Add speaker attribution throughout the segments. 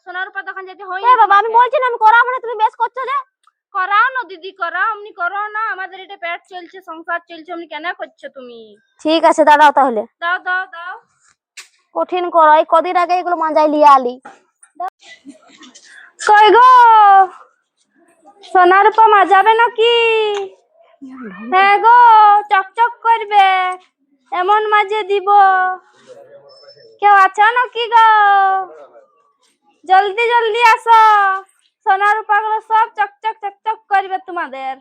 Speaker 1: সোনার উপর দোকান যেতে হয়।
Speaker 2: বাবা আমি বলছি না আমি করাবো না, তুমি বেশ করছো যে।
Speaker 1: করাও না দিদি, করাও, অমনি করো না, আমাদের এটা পেট চলছে, সংসার চলছে, অমনি কেন করছো তুমি?
Speaker 2: ঠিক আছে দাঁড়াও তাহলে।
Speaker 1: দাও দাও দাও।
Speaker 2: কঠিন করো, এই কদিন আগে এগুলো মাঞ্জাই লিয়ে আলি।
Speaker 1: কই গো সোনার উপর মাজাবে নাকি? হ্যাঁ গো, চকচক করবে, এমন মাঝে দিব। কেউ আছো নাকি গো? জলদি জলদি আসো, সোনার উপর গুলো সব চকচক চকচক করবে তোমাদের।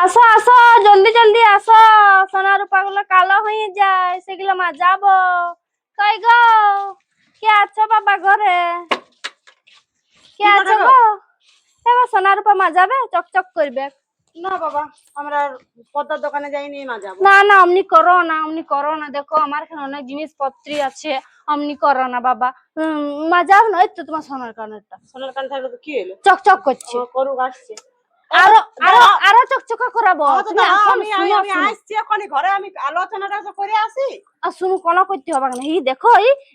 Speaker 1: আসো আসো, জলদি জলদি আসো, সোনার উপর গুলো কালো হয়ে যায়, সেগুলো মাজাবো। কই গো, কে আছো বাবা ঘরে? কে আছো গো? এবার সোনার উপর মাজাবে, চকচক করবে।
Speaker 3: না বাবা, আমরা পদ্মার দোকানে যাইনি মাজাবো।
Speaker 1: না না, অমনি করো না, অমনি করো না, দেখো আমার এখানে অনেক জিনিসপত্রই আছে, অমনি করো না বাবা। মাজাও না, এই তো তোমার সোনার কানেরটা
Speaker 3: সোনার কান থাকলে তো কি হলো,
Speaker 1: চকচক করছে।
Speaker 3: করুক আসছে।
Speaker 1: আরো আরো আরো চকচকা করাবো। তুমি এখন
Speaker 3: আমি আসছি এখনই ঘরে, আমি আলোচনাটা করে আসি।
Speaker 1: আর শুনো, কোনো করতে হবে না। এই দেখো,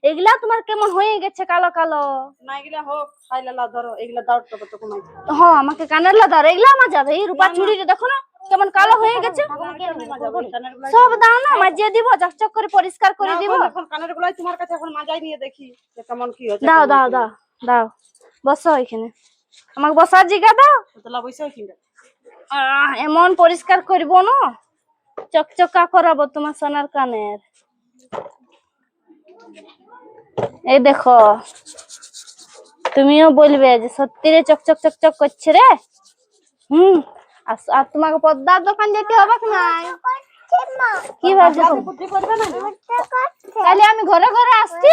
Speaker 1: এগুলা তোমার কেমন হয়ে গেছে কালো কালো।
Speaker 3: না এগুলা হোক, খাইলা ধরো এগুলা দাও তো কমাই।
Speaker 1: হ্যাঁ, আমাকে কানের লাদার এগুলা মাজাবে। এই রূপা চুড়িটা দেখো না কেমন কালো হয়ে গেছে। সব দাও না, মাজিয়ে দিব, চকচক করে পরিষ্কার করে দিব।
Speaker 3: কানের গুলাই তোমার কাছে এখন মাজাই নিয়ে দেখি কেমন কি হচ্ছে।
Speaker 1: দাও দাও দাও দাও, বসো এখানে, আমাকে বসার জায়গা দাও।
Speaker 3: তোলা বসে কিনা
Speaker 1: এমন পরিষ্কার করব না, চকচকা করাবো তোমার সোনার কানের। এই দেখো, তুমিও বলবে যে সত্যি রে চকচক চকচক করছে রে। আর তোমাকে পদ্মার দোকান যেতে হবে নাই? কি ভাবছো? তাহলে আমি ঘরে ঘরে আসছি।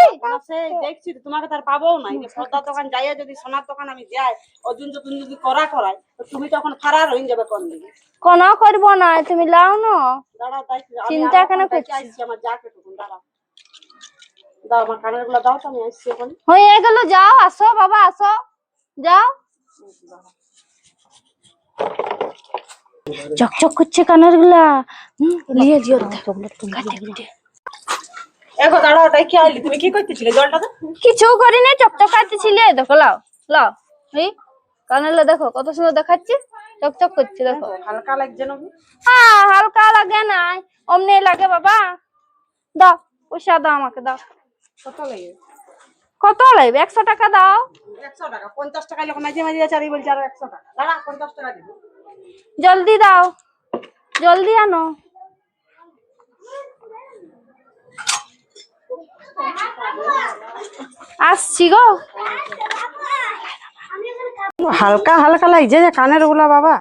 Speaker 3: দেখছি তোমাকে তার পাবো না। পদ্মার দোকান যাইয়া যদি সোনার দোকান আমি যাই, অর্জুন তুমি যদি করাই, তুমি তখন ফারার হয়ে যাবে কোন দিকে।
Speaker 1: কোনো করবো না, তুমি লাও না,
Speaker 3: দাঁড়াও,
Speaker 1: চিন্তা কেন করছি?
Speaker 3: আমার জ্যাকেট দাঁড়াও, দাও আমার কানের গুলা দাও তো, আমি আসছি এখন।
Speaker 1: হয়ে গেল, যাও, আসো বাবা, আসো, যাও। চকচক করছে কানের গুলা। লিয়ে লিও
Speaker 3: এখন দাঁড়াও, ওটাই কি আইলি? তুমি কি করতেছিলে? জলটা দাও।
Speaker 1: কিছু করি নাই, চকচক করতেছিলে। দেখো, লাও লাও, এই কানেরটা দেখো কত সুন্দর দেখাচ্ছে, চকচক করছে দেখো।
Speaker 3: হালকা লাগছে না?
Speaker 1: হ্যাঁ, হালকা লাগে নাই, অমনি লাগে বাবা। দাও, পয়সা দাও আমাকে, দাও।
Speaker 3: কত লাগে?
Speaker 1: কত লাগবে? 100 টাকা দাও।
Speaker 3: 100 টাকা? 50 টাকা লোক মাঝে মাঝে চারি বলছে, আর 100 টাকা। দাঁড়া, 50 টাকা দিব।
Speaker 1: জলদি দাও, জলদি আনো। আসছি গো।
Speaker 3: হালকা হালকা লাগছে যে কানের গুলা বাবা।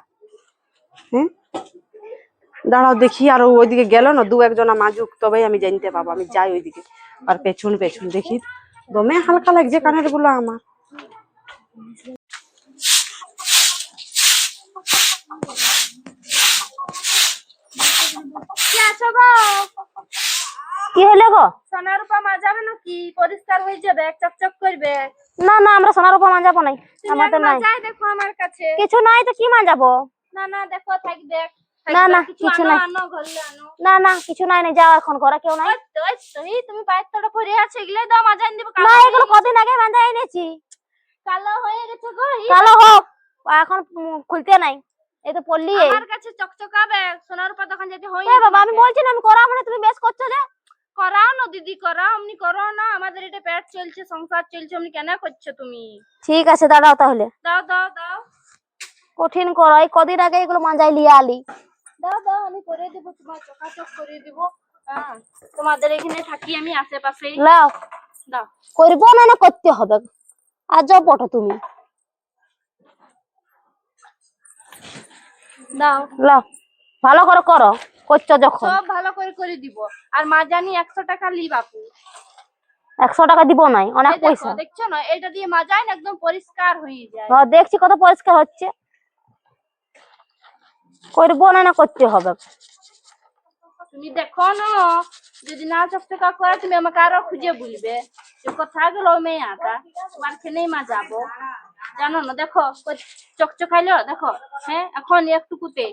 Speaker 3: দাঁড়াও দেখি, আর ওইদিকে গেল না, দু একজনা মাজুক তবে আমি জানতে পাবো। আমি যাই ওইদিকে, আর পেছন পেছন দেখি। দমে হালকা লাগছে কানের গুলা আমার।
Speaker 2: কি হলো গো?
Speaker 1: সোনার উপর মাজাবে নাকি? পরিষ্কার হয়ে যাবে, চকচক করবে।
Speaker 2: না না, আমরা সোনার উপর মাঞ্জাবো নাই, আমাদের নাই।
Speaker 1: মাজাই দেখো আমার কাছে।
Speaker 2: কিছু নাই তো কি মাঞ্জাবো?
Speaker 1: না না, দেখো, থাক দেখ।
Speaker 2: না না, কিছু নাই।
Speaker 1: আনো ঘরে আনো।
Speaker 2: না না, কিছু নাই, যাও এখন, ঘরে কেউ নাই।
Speaker 1: তুমি পায়ের তলা পরে আছে, এগুলাই দাও, মাজাই দিব।
Speaker 2: না, এগুলো কদিন আগে মাঞ্জাই এনেছি।
Speaker 1: কালো হয়ে গেছে গো।
Speaker 2: কালো হোক, এখন খুলতে নাই, এই তো পড়লি।
Speaker 1: আমার কাছে চকচকাবে, সোনার উপর দোকান যেতে হয়।
Speaker 2: বাবা আমি বলছি না আমি করাবো না, তুমি বেশ করছো যে।
Speaker 1: করাও না দিদি, করাও, অমনি করো না, আমাদের এটা পেট চলছে, সংসার চলছে, অমনি কেন করছো তুমি?
Speaker 2: ঠিক আছে দাঁড়াও তাহলে।
Speaker 1: দাও দাও দাও।
Speaker 2: কঠিন করো, এই কদিন আগে এগুলো মাঞ্জাই লিয়ে আলি।
Speaker 1: দাও দাও, আমি করে দিব, তোমার চকাচক করে দিব। হ্যাঁ, তোমাদের এখানে থাকি আমি আশেপাশে।
Speaker 2: লাও,
Speaker 1: দাও।
Speaker 2: করবো না, না করতে হবে, আজব বটো তুমি।
Speaker 1: দাও,
Speaker 2: লাও, ভালো করে করো, করছো যখন।
Speaker 1: সব ভালো করে করে দিব। আর মাজানি 100 টাকা লি বাপু।
Speaker 2: 100 টাকা দিব নাই, অনেক পয়সা।
Speaker 1: দেখছো না, এটা দিয়ে মাজাই না, একদম পরিষ্কার হয়ে যায়।
Speaker 2: হ্যাঁ দেখছি কত পরিষ্কার হচ্ছে। করবো না, না করতে হবে।
Speaker 1: তুমি দেখো না, যদি না চকচকা করে তুমি আমাকে আরো খুঁজে বলবে যে কোথায় গেল মেয়েটা, তোমার খেনেই মাজাবো, জানো না। দেখো চকচকাইলো, দেখো। হ্যাঁ, এখন একটুকুতে,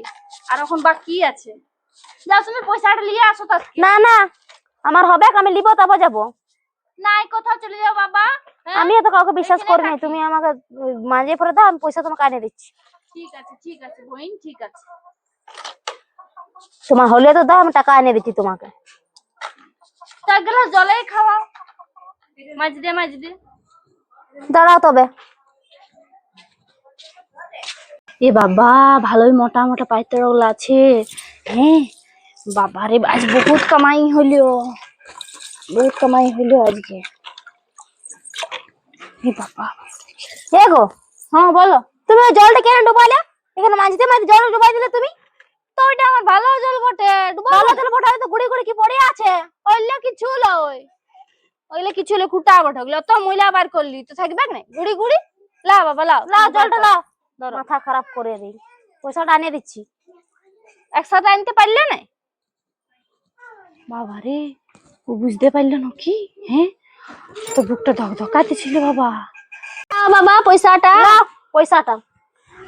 Speaker 1: আর এখন বাকি আছে। যাও, তুমি পয়সাটা নিয়ে আসো।
Speaker 2: না না, আমার হবে, আমি লিবো, তারপর যাবো।
Speaker 1: নাই, কোথাও চলে যাও বাবা। হ্যাঁ?
Speaker 2: আমিও তো কাউকে বিশ্বাস
Speaker 1: এখানে
Speaker 2: করি নাই,
Speaker 1: থাকি।
Speaker 2: তুমি আমাকে মাঝে পরে দাও, আমি পয়সা তোমাকে আনিয়ে দিচ্ছি।
Speaker 1: ঠিক আছে বোন, ঠিক আছে।
Speaker 2: তোমার হলে তো দাও, আমি টাকা এনে দিচ্ছি তোমাকে।
Speaker 1: তা এক গ্লাস জলেই খাওয়াও, মাঝ দে।
Speaker 2: দাঁড়াও তবে।
Speaker 1: এ বাবা, ভালোই মোটা মোটা পাইতের ওগুলো আছে। হ্যাঁ বাবারে, আজ বহুত কামাই হইলো আজকে। এ বাবা,
Speaker 2: হে গো,
Speaker 1: হ্যাঁ বলো।
Speaker 2: তুমি ওই জলটা কেন ডুবাইলে? এখানে মাঝে মাঝে জল ডুবাই দিলে তুমি।
Speaker 1: তো ওইটা আমার ভালো জল বটে,
Speaker 2: ভালো জল বটালে তো গুড়ি গুড়ি কি পড়ে আছে।
Speaker 1: ওইলে কিছু হলো, ওইলে কিছু হলো, কুটা বটে ওগুলো তো ময়লা বার করলি তো থাকবে না গুড়ি গুড়ি। লাও বাবা লাও,
Speaker 2: লাও জলটা লাও,
Speaker 1: ধরো।
Speaker 2: মাথা খারাপ করে দিই, পয়সাটা আনিয়ে দিচ্ছি।
Speaker 1: একসাথে আনতে পারলে না বাবা রে, ও বুঝতে পারলো না কি? হ্যাঁ, তো বুকটা ধক ধকাতে ছিল বাবা। বাবা পয়সাটা,
Speaker 2: লাও পয়সাটা।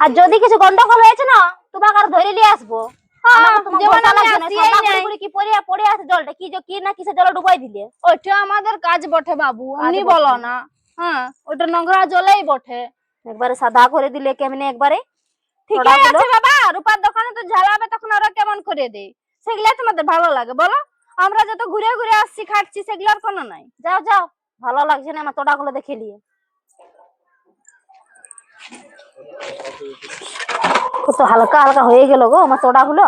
Speaker 2: আর যদি কিছু গন্ডগোল হয়েছে না, তোমাকে আর ধরে নিয়ে আসবো। আমাকে তোমার
Speaker 1: যেমন
Speaker 2: ভরসা
Speaker 1: আমি
Speaker 2: লাগছে না,
Speaker 1: আসিই
Speaker 2: সব
Speaker 1: নাই।
Speaker 2: গুড়ি গুড়ি কি পড়ে পড়ে আছে জলটা, কি না কিসে জল ডুবাই দিলে।
Speaker 1: ওইটা আমাদের কাজ বটে বাবু, এমনি
Speaker 2: বটে।
Speaker 1: বলো না। হ্যাঁ, ওটা নোংরা জলেই বটে।
Speaker 2: একবারে সাদা করে দিলে কেমনে একবারে।
Speaker 1: ঠিকই
Speaker 2: টোটাগুলো।
Speaker 1: আছে বাবা, রূপার দোকানে তো ঝালাবে তখন ওরা কেমন করে দেয়, সেগুলা তোমাদের ভালো লাগে বলো? আমরা যত ঘুরে ঘুরে আসছি খাচ্ছি, সেগুলার কোনো নাই।
Speaker 2: যাও যাও, ভালো লাগছে না আমার তোড়াগুলো দেখে নিয়ে। কত হালকা হালকা হয়ে গেল গো আমার তোড়াগুলো।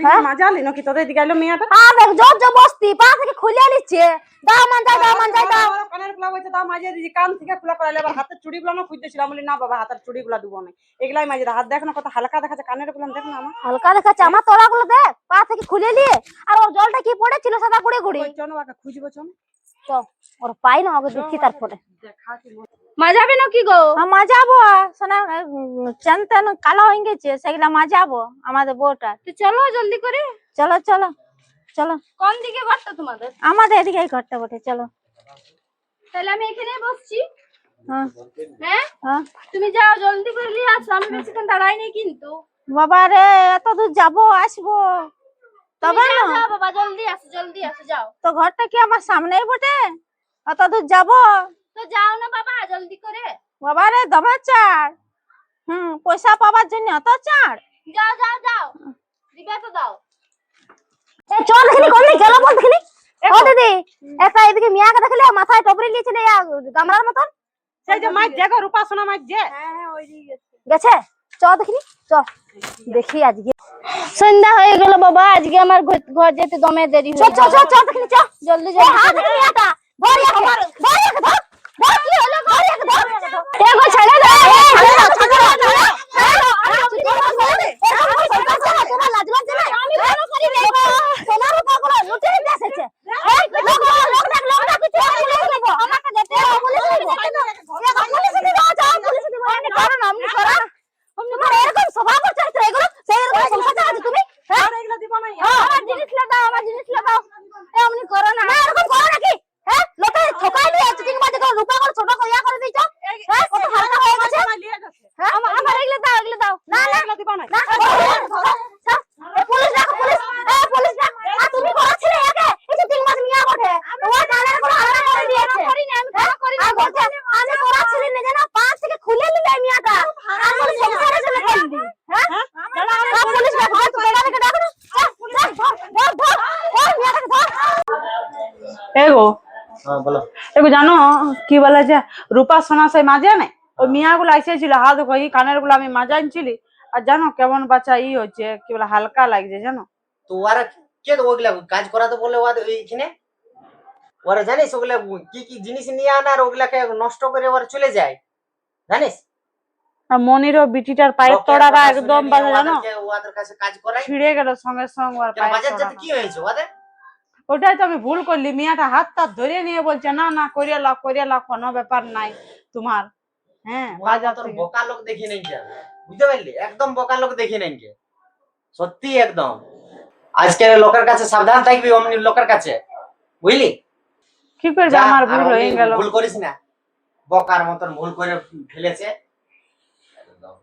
Speaker 3: হ্যাঁ মাজালি নাকি তোদের দিকে এলো মেয়েটা?
Speaker 2: হ্যাঁ দেখ, জোর জবরদস্তি পা থেকে খুলে নিচ্ছে। দাও মান যাই, দাও মান যাই, দাও।
Speaker 3: কানের গুলা হইছে দাও মাঝে দিদি, কান থেকে খোলা করাইলে আবার হাতের চুড়ি গুলো না খুঁজতেছিলাম, বলি না বাবা হাতের চুড়ি গুলা দুবো না, এগুলাই মাঝে হাত দেখ না কত হালকা দেখাচ্ছে, কানের গুলো দেখ না আমার।
Speaker 2: হালকা দেখাচ্ছে আমার তোড়াগুলো, দেখ পা থেকে খুলে নিয়ে। আর ওর জলটা কি পড়েছিল সাদা গুড়ি গুড়ি।
Speaker 3: ওই চনো আগে খুঁজবো চনো।
Speaker 2: তো ওর পাই না, ওকে দেখছি তারপরে।
Speaker 1: মাজাবে না কি গো?
Speaker 2: মাজাবো শোনা, চান টান কালো হয়ে গেছে, সেগুলা মাজাবো আমাদের বউটা।
Speaker 1: তো চলো জলদি করে।
Speaker 2: চলো চলো চলো,
Speaker 1: কোন দিকে ঘরটা তোমাদের?
Speaker 2: আমাদের এদিকে ঘরটা বটে, চলো।
Speaker 1: তাহলে আমি এখানেই বসছি।
Speaker 2: হ্যাঁ
Speaker 1: হ্যাঁ,
Speaker 2: হ্যাঁ।
Speaker 1: তুমি যাও জলদি করে নিয়ে আসো, আমি বেশিক্ষণ দাঁড়াই নেই কিন্তু।
Speaker 2: বাবা রে, এত দূর যাবো আসবো
Speaker 1: তুমি
Speaker 2: তবে
Speaker 1: যাও,
Speaker 2: না।
Speaker 1: যাও বাবা, জলদি আসো যাও।
Speaker 2: তো ঘরটা কি আমার সামনেই বটে, অত দূর যাবো?
Speaker 1: তো যাও না বাবা জলদি করে।
Speaker 2: বাবা রে দমা চার, পয়সা পাবার জন্য অত চার।
Speaker 1: যাও, দিবে তো দাও।
Speaker 2: চল দেখিনি কোন দিকে গেল বল দেখিনি। ও দিদি, একটা এদিকে মিয়াকে দেখলে মাথায় টপরি নিয়েছিল গামলার মতন।
Speaker 3: সেই যে মাছ দেখো রূপা সোনা মাছ যে
Speaker 2: গেছে, চ দেখিনি, চ দেখি আজকে।
Speaker 1: সন্ধ্যা হয়ে গেল বাবা, আজকে আমার ঘর যেতে দমে দেরি
Speaker 2: চ
Speaker 1: হয়ে
Speaker 2: চ চ চ দেখিনি, চ
Speaker 1: জলদি
Speaker 2: এই হাত থেকে মিয়াটা ধর, ইয়াকে ধর, ধর ইয়াকে ধর, ধর কি হলো, ধর ইয়াকে ধর।
Speaker 1: এগো ছেড়ে দাও,
Speaker 2: ছেড়ে দাও, ছেড়ে দাও, ছেড়ে দাও। তোমার লাজ লাগছে না? আমি কেন করি রে? তোমার উপরগুলো লুটে নিতে এসেছে। এই লোক ডাক কিছু পুলিশ দেবো। আমাকে যেতে হবে, পুলিশ দেবো। পুলিশ দিব, যাও পুলিশ দিব। আপনি করো না, আপনি করো। তোমার এরকম স্বভাব চরিত্র এগুলো, সেই এরকম সংসার চালাচ্ছ তুমি? হ্যাঁ
Speaker 3: এগুলো দিব না।
Speaker 1: আমার জিনিস দাও, এমনি করো না।
Speaker 2: না এরকম করো নাকি? হ্যাঁ লোকে ঠকাই দিয়ে চিটিং বাজে করে রূপা করে ছোট কইয়া করে দিছো। হ্যাঁ কত হালকা হয়ে গেছে। হ্যাঁ
Speaker 1: আমার এগুলো দাও।
Speaker 2: না না
Speaker 3: এগুলো দিব না।
Speaker 2: না, পুলিশ ডাকো, পুলিশ। পুলিশ ডাক। আর তুমি করেছিলে একে, এই যে 3 মাস মিয়া বটে। ওই কানের কোনো হালকা করে দিয়েছে।
Speaker 1: আমি কোনো করি না।
Speaker 2: আর বলছে আমি করেছিলি না জানো, পা থেকে খুলে নিলে এই মিয়াটা। আর বলে সংসারে চলে গেলি। হ্যাঁ পুলিশ ডাকো, তোমরা ডাকো না। ধর ধর ওই মিয়াটাকে ধর।
Speaker 3: এগো
Speaker 4: হ্যাঁ বলো।
Speaker 3: এগো জানো কি বলে যে রূপা সোনা সেই মাঝে না ওই মিয়া গুলো এসেছিল, হাত কই কানের গুলো আমি মাজা আনছিলি, আর জানো কেমন বাচ্চা হচ্ছে কি বলে হালকা লাগছে জানো।
Speaker 4: তো ওরা কে তো ওগুলা কাজ করাতে বলে ওইখানে ওরা জানিস ওগুলা কি কি জিনিস নিয়ে আনে আর ওগুলাকে নষ্ট করে ওরা চলে যায় জানিস।
Speaker 3: আর মনিরও বিটিটার পায়ের
Speaker 4: লোকের
Speaker 3: তড়াটা
Speaker 4: কথা
Speaker 3: একদম
Speaker 4: শুনে
Speaker 3: বাজে
Speaker 4: নিয়ে
Speaker 3: জানো,
Speaker 4: ওদের কাছে কাজ করায়।
Speaker 3: ছিঁড়ে গেল সঙ্গে সঙ্গে ওর
Speaker 4: কেন
Speaker 3: পায়ের
Speaker 4: বাজার যেতে
Speaker 3: তড়াটা।
Speaker 4: কি হয়েছে ওদের?
Speaker 3: ওটাই তো আমি ভুল করলি, মিয়াটা হাত টাত ধরে নিয়ে বলছে না না করিয়া লাও কোনো ব্যাপার নাই তোমার। হ্যাঁ বাজার
Speaker 4: তোর
Speaker 3: থেকে
Speaker 4: বোকা লোক দেখি নাই কে, বুঝতে পারলি? একদম বোকা লোক দেখি নাই কে, সত্যি একদম। আজকের লোকের কাছে সাবধান থাকবি, অমনি লোকের কাছে, বুঝলি?
Speaker 3: কি করবে,
Speaker 4: যা,
Speaker 3: আমার
Speaker 4: আর
Speaker 3: ভুল হয়ে
Speaker 4: অমনি
Speaker 3: গেল।
Speaker 4: ভুল করিস না, বোকার মতন ভুল করে ফেলেছে একদম।